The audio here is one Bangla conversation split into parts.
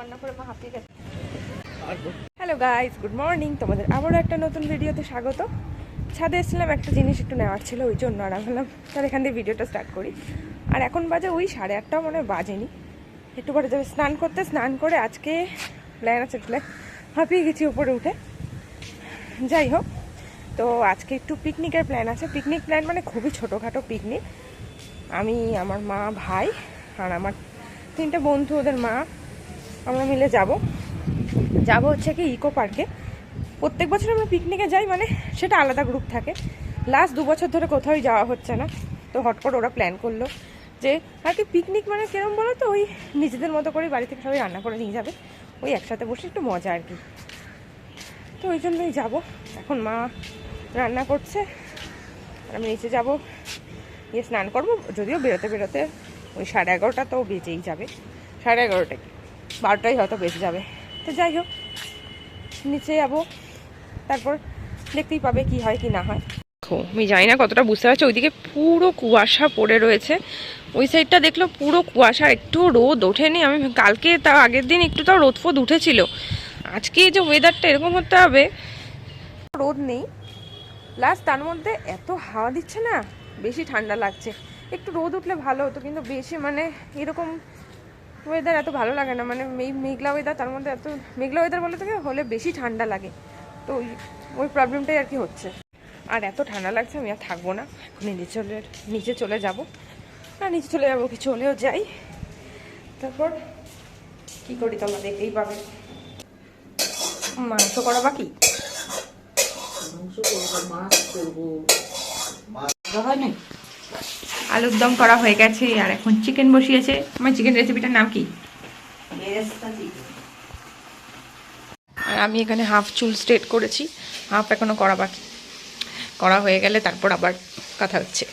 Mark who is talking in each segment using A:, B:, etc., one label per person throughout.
A: বান্না করে মা হাঁপিয়ে গেছে। Hello guys, good morning. তোমাদের আবারও একটা নতুন ভিডিওতে স্বাগত। ছাদে এসেছিলাম, একটা জিনিস একটু নেওয়ার ছিল, ওই জন্য আর ভাবলাম তাহলে এখান দিয়ে ভিডিওটা স্টার্ট করি। আর এখন বাজে ওই 8:30 মনে বাজেনি, একটু পরে যাবে স্নান করতে। স্নান করে আজকে প্ল্যান আছে, হাঁপিয়ে গেছি উপরে উঠে। যাই হোক, তো আজকে একটু পিকনিকের প্ল্যান আছে। পিকনিক প্ল্যান মানে খুবই ছোটোখাটো পিকনিক। আমি, আমার মা, ভাই আর আমার 3টে বন্ধু, ওদের মা, আমরা মিলে যাব হচ্ছে কি ইকো পার্কে। প্রত্যেক বছর আমরা পিকনিকে যাই, মানে সেটা আলাদা গ্রুপ থাকে। লাস্ট 2 বছর ধরে কোথাওই যাওয়া হচ্ছে না, তো হট করে ওরা প্ল্যান করলো যে আর কি পিকনিক মানে কিরম বলো তো, ওই নিজেদের মতো করে বাড়ি থেকে সবাই রান্না করে নিয়ে যাবে, ওই একসাথে বসে একটু মজা আর কি। তো ওই জন্যই যাব। এখন মা রান্না করছে আর আমি নিচে যাবো, গিয়ে স্নান করবো। যদিও বেরোতে বেরোতে ওই 11:30 তো বেজেই যাবে, 11:30 কি 12টাই হয়তো বেজে যাবে। তো যাই হোক, নিচে যাবো, তারপর দেখতেই পাবে কি হয় কি না হয়। আমি জানি না কতটা বুঝতে পারছি, ওইদিকে পুরো কুয়াশা পড়ে রয়েছে। ওই সাইডটা দেখলো পুরো কুয়াশা, একটু রোদ ওঠেনি। আমি কালকে তার আগের দিন একটু তাও রোদ ফোদ উঠেছিল। আজকে যে ওয়েদারটা এরকম হতে হবে, রোদ নেই লাস্ট, তার মধ্যে এত হাওয়া দিচ্ছে না, বেশি ঠান্ডা লাগছে। একটু রোদ উঠলে ভালো হতো, কিন্তু বেশি মানে এরকম ওয়েদার এত ভালো লাগে না। মানে মেঘলা ওয়েদার, তার মধ্যে এত মেঘলা ওয়েদার বলে থেকে হলে বেশি ঠান্ডা লাগে। তো ওই প্রবলেমটাই আর কি হচ্ছে। আর এত ঠান্ডা লাগছে, আমি আর থাকবো না, এখন নিচে চলে যাব। আর নিচে চলে যাবো কি, চলেও যাই, তারপর কি করি তোমরা দেখতেই পাবে। মাংস করা বাকি, আলুর দম করা হয়ে গেছে, আর এখন চিকেন বসিয়েছে। আমার চিকেন রেসিপিটার নাম কি? আর আমি এখানে হাফ চুল স্ট্রেট করেছি, হাফ এখনো করা বাকি। করা হয়ে গেলে তারপর আবার কথা হচ্ছে।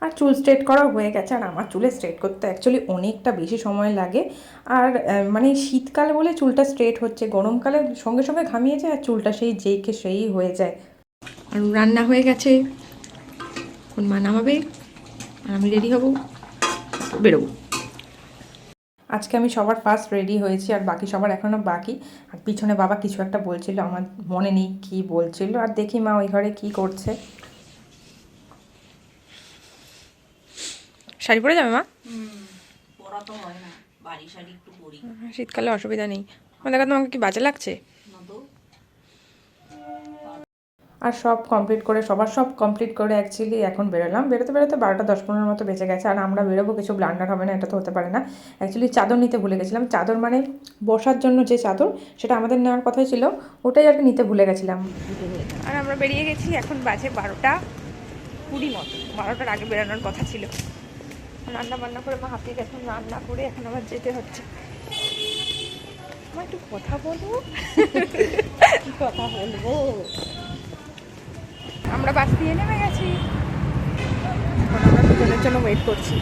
A: আর চুল স্ট্রেট করা হয়ে গেছে। আর আমার চুলে স্ট্রেট করতে অ্যাকচুয়ালি অনেকটা বেশি সময় লাগে। আর মানে শীতকাল বলে চুলটা স্ট্রেট হচ্ছে, গরমকালে সঙ্গে সঙ্গে ঘামিয়ে যায় আর চুলটা সেই হয়ে যায়। আর রান্না হয়ে গেছে, এখন মা নামাবে আর আমি রেডি হব, বেরোবো। আজকে আমি সবার ফার্স্ট রেডি হয়েছি, আর বাকি সবার এখনও বাকি। আর পিছনে বাবা কিছু একটা বলছিল, আমার মনে নেই কী বলছিল। আর দেখি মা ওই ঘরে কী করছে। শাড়ি পরে যাবে মা? শীতকালে অসুবিধা নেই। দেখা তোমাকে কি বাজে লাগছে? আর সব কমপ্লিট করে অ্যাকচুয়ালি এখন বেরোলাম। বেরোতে 12:10-15 মতো বেঁচে গেছে। আর আমরা বেরোবো, কিছু ব্লান্ডার হবে না, এটা তো হতে পারে না। অ্যাকচুয়ালি চাদর নিতে ভুলে গেছিলাম। চাদর মানে বসার জন্য যে চাদর, সেটা আমাদের নেওয়ার কথাই ছিল, ওটাই আর কি নিতে ভুলে গেছিলাম। আর আমরা বেরিয়ে গেছি, এখন বাজে 12:20 মতো। 12টার আগে বেরোনোর কথা ছিল। রান্না করে মা হাঁপিয়ে গেছে, রান্না করে এখন আবার যেতে হচ্ছে। আমার একটু কথা বলবো। আমরা বাস দিয়ে নেমে গেছি, এখন আমরা দুজনের জন্য ওয়েট করছি।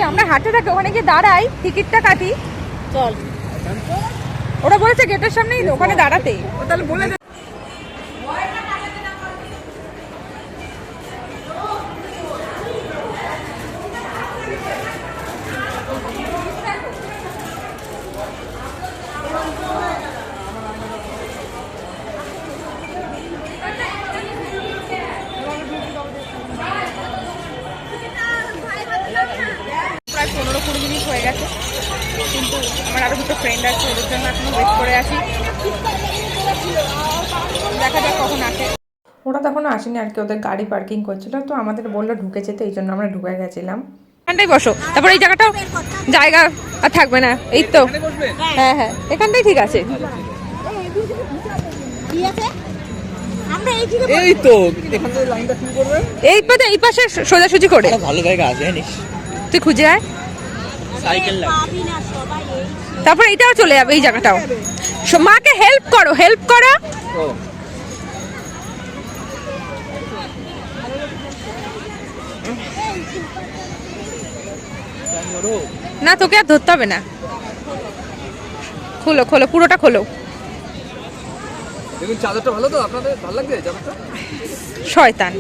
A: আমরা হাঁটতে থাকি, ওখানে গিয়ে দাঁড়াই, টিকিটটা কাটি, চল। ওরা বলেছে গেটের সামনেই ওখানে দাঁড়াতে, তাহলে বলে প্রায় 15-20 মিনিট হয়ে গেছে, কিন্তু আমার আরও দুটো ফ্রেন্ড আছে, ওদের জন্য এখনো ওয়েট করে আছি। দেখা যাক কখন আসে। ওরা তখন আসেনি আর কি, ওদের গাড়ি পার্কিং করছিল, তো আমাদের বললো ঢুকে যেতে, এই জন্য আমরা ঢুকে গেছিলাম। এখানটাই বসো, তারপর এই জায়গাটা জায়গা আর থাকবে না, এই তো। হ্যাঁ হ্যাঁ, এখানটাই ঠিক আছে। এই তো এখান থেকে লাইনটা শুরু করবে, এই পাশে সোজাসুজি করে। ভালো জায়গা আছে জানিস, তুই খুঁজে আয়, সাইকেল লাগবে। তারপর এটাও চলে যাবে, এই জায়গাটাও। মাকে হেল্প করো। না, তোকে আর ধরতে হবে না, খোলো পুরোটা খোলো। দেখুন চাদরটা ভালো তো, আপনাদের ভালো লাগবে চাদরটা? শয়তান।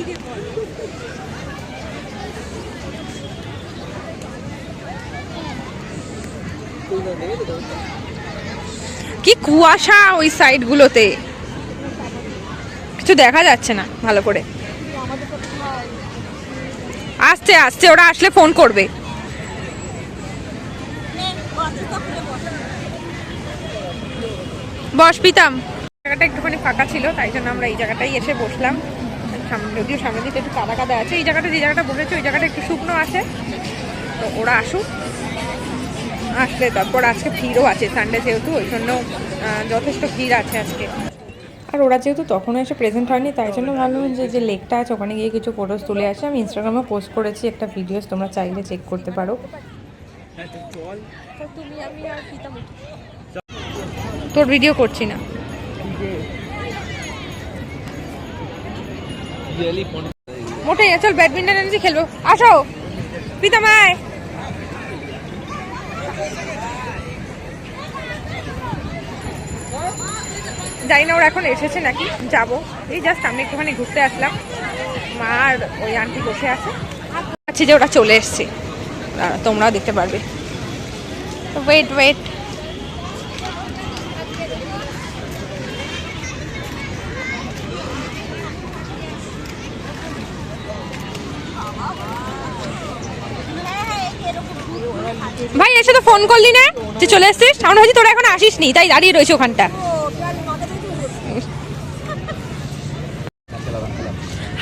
A: কি কুয়াশা ওই সাইড গুলোতে, কিছু দেখা যাচ্ছে না ভালো করে। আসছে আসছে, ওরা আসলে ফোন করবে। বস পিতাম। জায়গাটা একটুখানি ফাঁকা ছিল, তাই জন্য আমরা এই জায়গাটাই এসে বসলাম। যদিও সামনে দিকে একটু কাদা কাদা আছে, এই জায়গাটা যে জায়গাটা বসেছে ওই জায়গাটা একটু শুকনো আছে। তো ওরা আসুক, আসলে তারপর আজকে ভিড়ও আছে সানডে যেহেতু, ওই জন্য যথেষ্ট ভিড় আছে আজকে। আর ওরা যেহেতু তখনও এসে প্রেজেন্ট হয়নি, তাই জন্য ভাবলাম যে লেকটা আছে ওখানে গিয়ে কিছু ফটোস তুলে আসে। আমি ইনস্টাগ্রামে পোস্ট করেছি একটা ভিডিওস, তোমরা চাইলে চেক করতে পারো। তোর ভিডিও করছি না, মোটেই। চল ব্যাডমিন্টন এনেছি, খেলবো। আসো পিতামায়। জানি না ওরা এখন এসেছে নাকি, যাবো। এই জাস্ট আমি একটুখানি ঘুরতে আসলাম, মা আর ওই আন্টি বসে আছে। আচ্ছা যে ওরা চলে এসছে, তোমরাও দেখতে পারবে। ওয়েট ওয়েট, ভাই এসে তো ফোন করলি না যে চলে এসছিস? আমার হচ্ছে তোরা এখন আসিস নি, তাই দাঁড়িয়ে রয়েছে ওখানটা।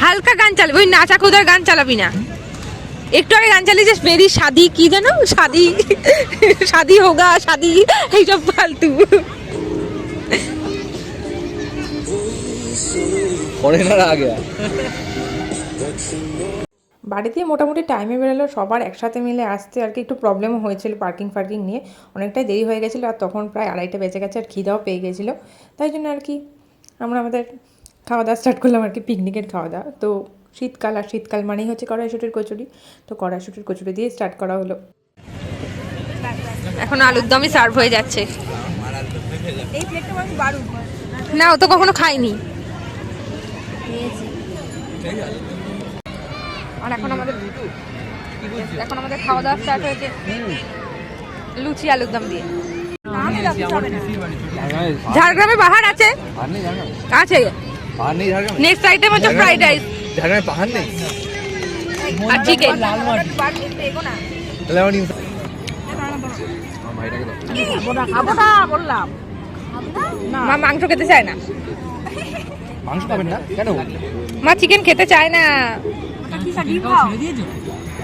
A: হালকা গান চালাবি, ওই নাচা খুদার গান চালাবি না। একটু আগে গান চালিয়ে যাস, বেরি শাদি কি যেন, শাদি শাদি হোগা শাদি, এইসব ফালতু। বাড়ি দিয়ে মোটামুটি টাইমে বেরোলো, সবার একসাথে মিলে আসতে আর কি একটু প্রবলেমও হয়েছিল পার্কিং নিয়ে, অনেকটাই দেরি হয়ে গেছিলো। আর তখন প্রায় 2:30 বেজে গেছে, আর খিদাও পেয়ে গেছিলো। তাই জন্য আর কি আমরা আমাদের খাওয়া দাওয়া স্টার্ট করলাম আর কি, পিকনিকের খাওয়া দাওয়া। তো শীতকাল, আর শীতকাল মানেই হচ্ছে কড়াইশুঁটির কচুরি। তো কড়াইশুঁটির কচুরি দিয়ে স্টার্ট করা হলো। এখন আলুর দমই সার্ভ হয়ে যাচ্ছে। না ও তো কখনো খাইনি। আর এখন আমাদের খাওয়া দাওয়া স্টার্ট হয়েছে লুচি আলুর দম দিয়ে। ঝাড়গ্রামে বাহার আছে, আছে নেক্সট আইটেম হচ্ছে ফ্রাইড রাইস। ঝাড়গ্রামে পাহাড় নেই আর চিকেন। মা মাংস খেতে চায় না। মাংস খাবেন না কেন? মা চিকেন খেতে চায় না।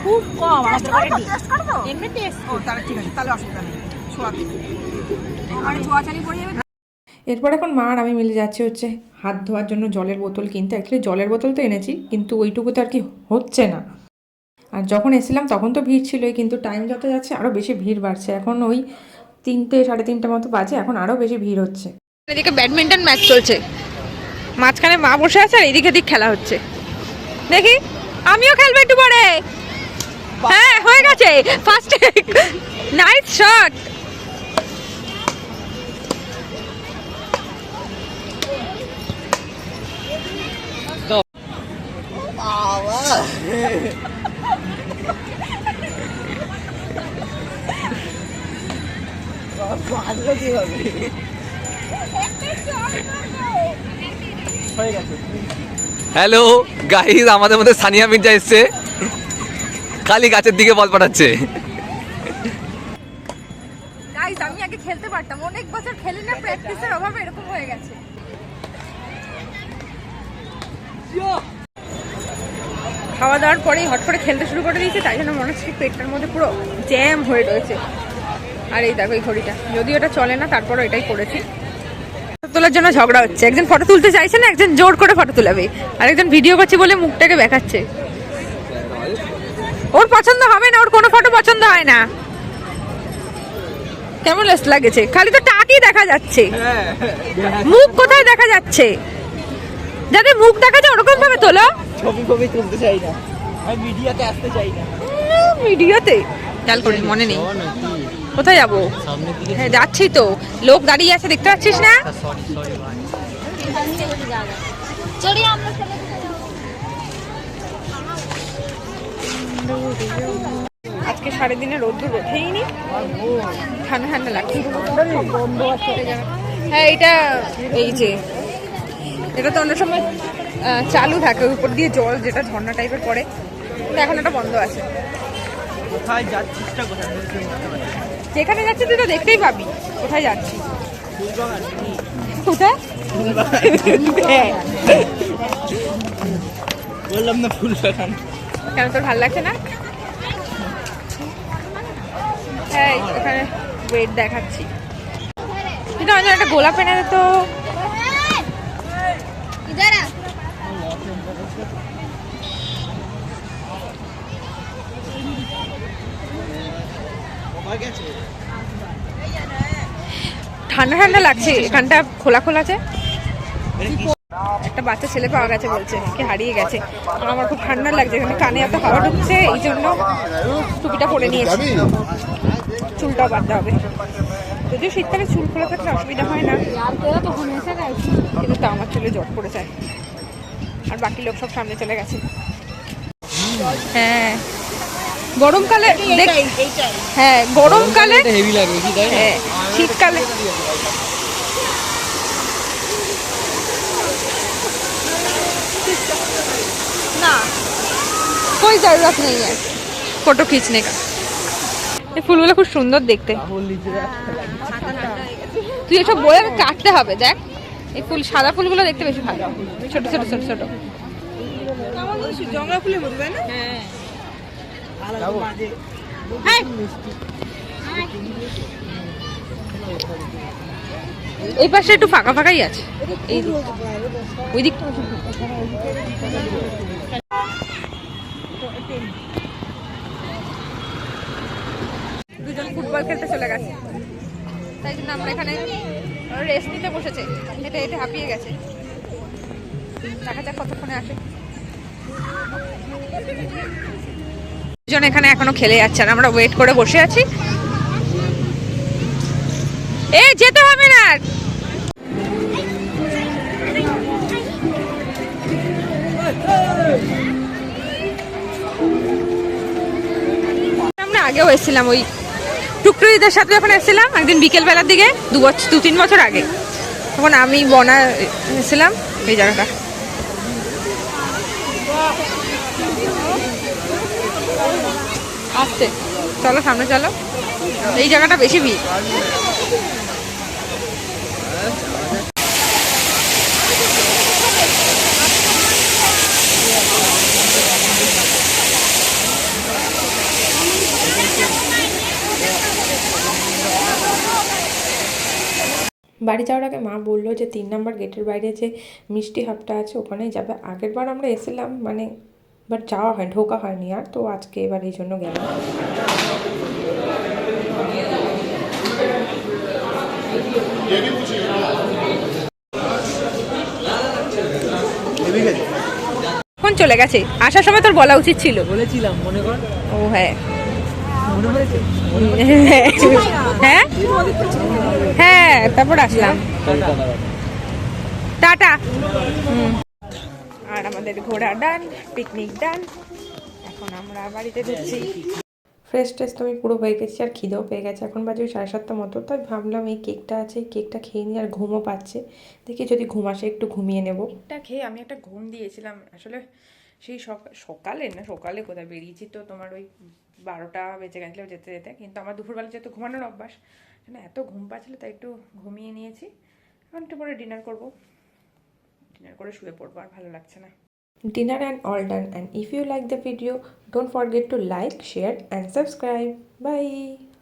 A: খুব কম এমনি টেস্ট। ও তাহলে ঠিক আছে, তাহলে অসুবিধা নেই। এরপর এখন মা আর আমি মিলে যাচ্ছি হচ্ছে হাত ধোয়ার জন্য জলের বোতল কিনতে। অ্যাকচুয়ালি জলের বোতল তো এনেছি, কিন্তু ওইটুকুতে আর কি হচ্ছে না। আর যখন এসেছিলাম তখন তো ভিড় ছিলই, কিন্তু টাইম যত যাচ্ছে আরও বেশি ভিড় বাড়ছে। এখন ওই 3টে 3:30 মতো বাজে, এখন আরও বেশি ভিড় হচ্ছে। এদিকে ব্যাডমিন্টন ম্যাচ চলছে, মাঝখানে মা বসে আছে আর এদিকে খেলা হচ্ছে। দেখি আমিও খেলবো একটু পরে। হ্যাঁ হয়ে গেছে, first nice shot.
B: Hello guys, আমাদের মধ্যে সানিয়া মির্জা এসছে, খালি গাছের দিকে বল পাঠাচ্ছে।
A: গাইস আমি আগে খেলতে পারতাম, অনেক বছর খেলি না, প্র্যাকটিসের অভাবে এরকম হয়ে গেছে। খাওয়া দাওয়ার পরেই হট করে খেলতে শুরু করে দিয়েছে, তাই জন্য মনে হচ্ছে পেটটার মধ্যে পুরো জ্যাম হয়ে রয়েছে। আর এই দেখো এই ঘড়িটা, যদিও এটা চলে না, তারপরও এটাই করেছি। তোলার জন্য ঝগড়া হচ্ছে, একজন ফটো তুলতে চাইছে না, একজন জোর করে ফটো তুলাবে, আর একজন ভিডিও করছে বলে মুখটাকে দেখাচ্ছে। ওর পছন্দ হবে না, ওর কোনো ফটো পছন্দ হয় না। কেমন লাগেছে, খালি তো টাকই দেখা যাচ্ছে, মুখ কোথায় দেখা যাচ্ছে? যাদের মুখ দেখা যায় ওরকম ভাবে তোলো। ছবি তুলতে চাই না, আমি মিডিয়াতে আসতে চাই না। মিডিয়াতে খেয়াল করি, মনে নেই কোথায় যাবো। হ্যাঁ যাচ্ছি তো, লোক দাঁড়িয়ে আছে দেখতে পাচ্ছিস না? আজকে সারাদিনে রোদ্দুর ওঠেই নি, ঠান্ডা ঠান্ডা লাগছে। হ্যাঁ এটা এই যে এটা তো অন্য সময় চালু থাকে, ওই উপর দিয়ে জল যেটা ঝর্ণা টাইপের পড়ে, কিন্তু এখন এটা বন্ধ আছে।
C: কোথায় যাচ্ছিস টা কোথায়?
A: যেখানে যাচ্ছি তুই তো দেখতেই পাবি কোথায় যাচ্ছি। কোথায়? হ্যাঁ।
C: বললাম না ফুল বাগান।
A: কেন তোর ভালো লাগছে না? হ্যাঁ এখানে ওয়েট দেখাচ্ছি। কিন্তু আমার জন্য একটা গোলাপ এনে দে তো। ঠান্ডা ঠান্ডা লাগছে, এখানটা খোলা খোলা আছে। একটা বাচ্চা ছেলে পাওয়া গেছে বলছে কি হারিয়ে গেছে। আর আমার খুব ঠান্ডা লাগছে, এখানে কানে এত হাওয়া ঢুকছে, এই জন্য টুপিটা পরে নিয়েছি। চুলটাও বাঁধতে হবে, যদিও শীতকালে চুল খোলা থাকলে অসুবিধা হয় না, কিন্তু তা আমার চুলে জট পড়ে যায়। আর বাকি লোক সব সামনে চলে গেছে। হ্যাঁ গরমকালে হ্যাঁ গরমকালে
B: হেভি লাগে কি তাই?
A: হ্যাঁ শীতকালে ना कोई जरूरत नहीं है फोटो खींचने का। ये ফুলগুলো খুব সুন্দর দেখতে। তুই এসব বলে কাটতে হবে, দেখ এই ফুল সাদা ফুলগুলো দেখতে বেশি ভালো, ছোট ছোট ছোট ছোট জঙ্গলা ফুলের মতো, তাই না? হ্যাঁ এই পাশে একটু ফাঁকা ফাঁকাই আছে, এই ওই দিকটা দুজন ফুটবল খেলতে চলে গেছে, তাই জন্য আমরা এখানে রেস্ট নিতে বসেছে। এটা এটা হাঁপিয়ে গেছে, দেখা যাক কতক্ষণে আসে। দুজন এখানে এখনো খেলে যাচ্ছে আর আমরা ওয়েট করে বসে আছি। এই যেতে হবে না। আমরা আগেও এসেছিলাম ওই টুকটুকিদের সাথে, যখন এসেছিলাম একদিন বিকেল বেলার দিকে 2-3 বছর আগে, তখন আমি বনা এসেছিলাম এই জায়গাটা। আসছে চলো সামনে চলো, এই জায়গাটা বেশি ভিড়। বাড়ি যাওয়ার আগে মা বললো যে 3 নম্বর গেটের বাইরে যে মিষ্টি হাবটা আছে ওখানেই যাবে। আগের বার আমরা এসেছিলাম মানে বাট যাওয়া হয়, ঢোকা হয়নি আর, তো আজকে এবার এই জন্য গেলাম। কোন চলে গেছে, আসার সময় তোর বলা উচিত ছিল।
C: বলেছিলাম মনে কর।
A: ও হ্যাঁ
C: মনে পড়েছে?
A: হ্যাঁ হ্যাঁ তারপর আসলাম। টাটা। আর আমাদের ঘোরা ডান, পিকনিক ডান, এখন আমরা বাড়িতে ঢুকছি। ফ্রেশ ট্রেশ তো আমি পুরো হয়ে গেছি আর খিদেও পেয়ে গেছে, এখন বাজে 7:30 মতো। তাই ভাবলাম এই কেকটা আছে, এই কেকটা খেয়ে নিই, আর ঘুমও পাচ্ছে, দেখি যদি ঘুম আসে একটু ঘুমিয়ে নেব। কেকটা খেয়ে আমি একটা ঘুম দিয়েছিলাম আসলে, সেই সকালে না, সকালে কোথায় বেরিয়েছি তো তোমার ওই 12টা বেজে গেছিলো যেতে যেতে, কিন্তু আমার দুপুরবেলা যেহেতু ঘুমানোর অভ্যাস, মানে এত ঘুম পাচ্ছিলো তাই একটু ঘুমিয়ে নিয়েছি। এখন একটু পরে ডিনার করবো, ডিনার করে শুয়ে পড়বো, আর ভালো লাগছে না। Dinner and all done, and if you like the video, don't forget to like, share and subscribe. Bye.